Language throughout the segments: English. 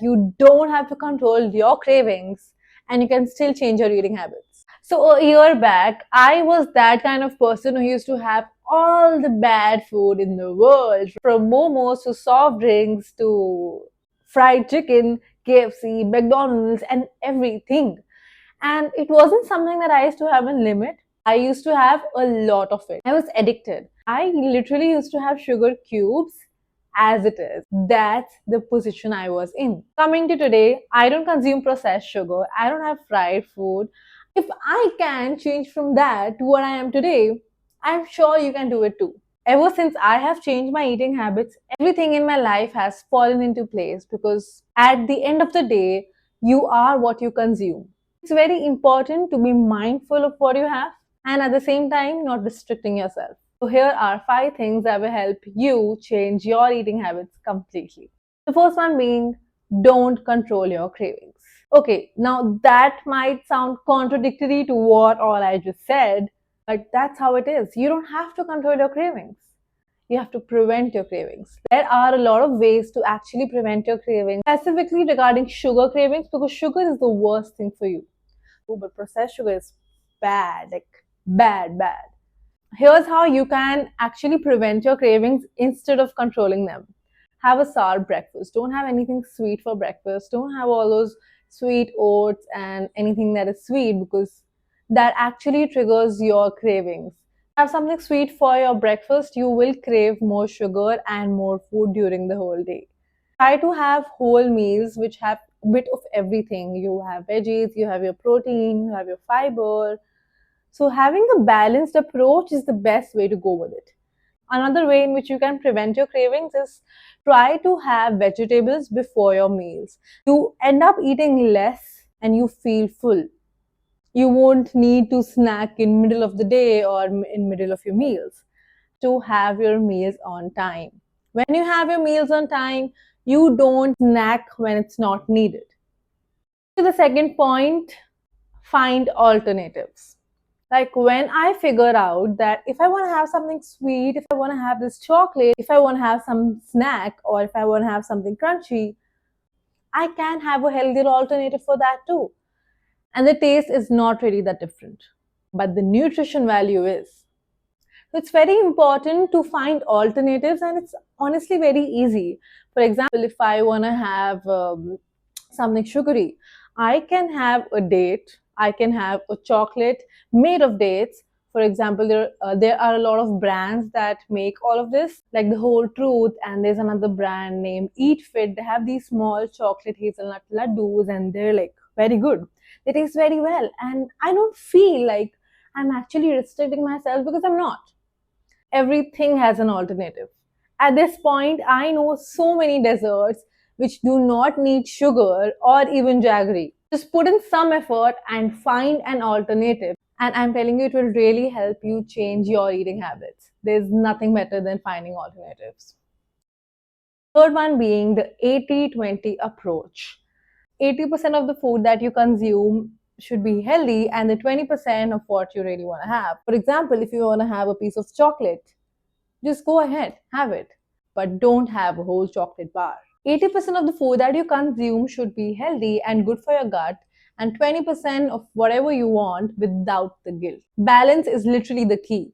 You don't have to control your cravings and you can still change your eating habits. So, a year back, I was that kind of person who used to have all the bad food in the world, from momos to soft drinks to fried chicken, KFC, McDonald's, and everything. And it wasn't something that I used to have a limit. I used to have a lot of it. I was addicted. I literally used to have sugar cubes as it is. That's the position I was in. Coming to today, I don't consume processed sugar. I don't have fried food. If I can change from that to what I am today, I'm sure you can do it too. Ever since I have changed my eating habits, everything in my life has fallen into place because at the end of the day, you are what you consume. It's very important to be mindful of what you have and at the same time not restricting yourself. So, here are 5 things that will help you change your eating habits completely. The first one being don't control your cravings. Okay, now that might sound contradictory to what all I just said, but that's how it is. You don't have to control your cravings. You have to prevent your cravings. There are a lot of ways to actually prevent your cravings, specifically regarding sugar cravings, because sugar is the worst thing for you. Oh, but processed sugar is bad, like bad. Here's how you can actually prevent your cravings instead of controlling them. Have a sour breakfast. Don't have anything sweet for breakfast. Don't have all those sweet oats and anything that is sweet because that actually triggers your cravings. Have something sweet for your breakfast, you will crave more sugar and more food during the whole day. Try to have whole meals which have a bit of everything. You have veggies, you have your protein, you have your fiber. So, having a balanced approach is the best way to go with it. Another way in which you can prevent your cravings is try to have vegetables before your meals. You end up eating less and you feel full. You won't need to snack in middle of the day or in middle of your meals. To have your meals on time. When you have your meals on time, you don't snack when it's not needed. To the second point, find alternatives. Like when I figure out that if I want to have something sweet, if I want to have this chocolate, if I want to have some snack, or if I want to have something crunchy, I can have a healthier alternative for that too. And the taste is not really that different, but the nutrition value is. So it's very important to find alternatives, and it's honestly very easy. For example, if I want to have something sugary, I can have a date, I can have a chocolate made of dates. For example, there are a lot of brands that make all of this, like the Whole Truth, and there's another brand named Eat Fit. They have these small chocolate hazelnut laddus, and they're like very good. They taste very well, and I don't feel like I'm actually restricting myself because I'm not. Everything has an alternative. At this point, I know so many desserts which do not need sugar or even jaggery. Just put in some effort and find an alternative. And I'm telling you, it will really help you change your eating habits. There's nothing better than finding alternatives. Third one being the 80-20 approach. 80% of the food that you consume should be healthy and the 20% of what you really want to have. For example, if you want to have a piece of chocolate, just go ahead, have it, but don't have a whole chocolate bar. 80% of the food that you consume should be healthy and good for your gut, and 20% of whatever you want without the guilt. Balance is literally the key.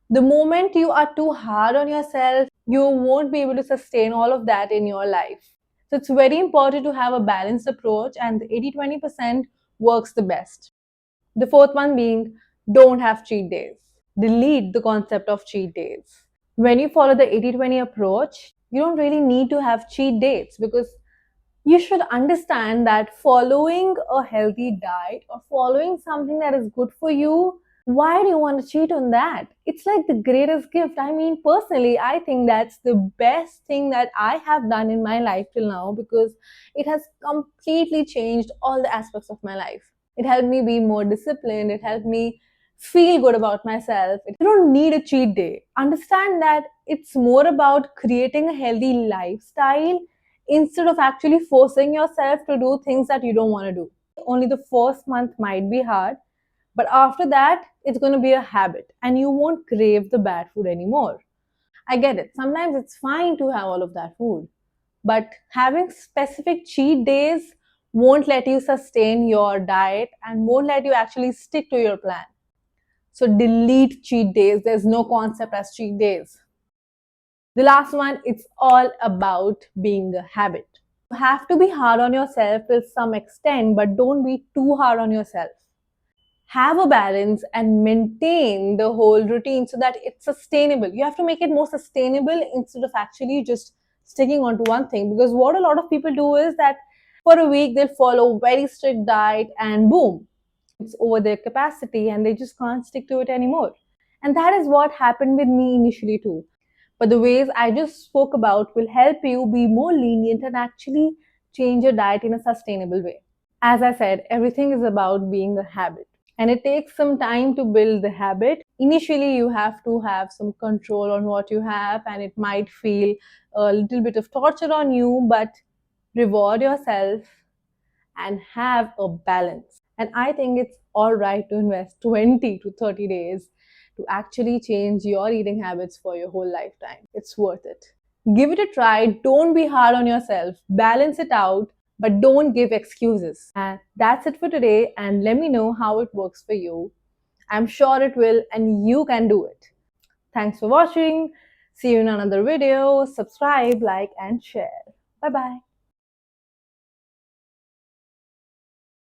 The moment you are too hard on yourself, you won't be able to sustain all of that in your life. So it's very important to have a balanced approach, and the 80-20% works the best. The fourth one being don't have cheat days. Delete the concept of cheat days. When you follow the 80-20 approach, you don't really need to have cheat days because you should understand that following a healthy diet or following something that is good for you, why do you want to cheat on that? It's like the greatest gift. I mean, personally, I think that's the best thing that I have done in my life till now because it has completely changed all the aspects of my life. It helped me be more disciplined. It helped me feel good about myself. You don't need a cheat day. Understand that it's more about creating a healthy lifestyle instead of actually forcing yourself to do things that you don't want to do. Only the first month might be hard, but after that, it's going to be a habit and you won't crave the bad food anymore. I get it. Sometimes it's fine to have all of that food, But having specific cheat days won't let you sustain your diet and won't let you actually stick to your plan. So delete cheat days. There's no concept as cheat days. The last one, it's all about being a habit. You have to be hard on yourself to some extent, but don't be too hard on yourself. Have a balance and maintain the whole routine so that it's sustainable. You have to make it more sustainable instead of actually just sticking onto one thing. Because what a lot of people do is that for a week they'll follow very strict diet and boom, it's over their capacity and they just can't stick to it anymore. And that is what happened with me initially too. But the ways I just spoke about will help you be more lenient and actually change your diet in a sustainable way. As I said, everything is about being a habit. And it takes some time to build the habit. Initially, you have to have some control on what you have, and it might feel a little bit of torture on you, but reward yourself and have a balance. And I think it's all right to invest 20 to 30 days to actually change your eating habits for your whole lifetime. It's worth it. Give it a try. Don't be hard on yourself. Balance it out, but don't give excuses. And that's it for today. And let me know how it works for you. I'm sure it will, and you can do it. Thanks for watching. See you in another video. Subscribe, like, and share. Bye bye.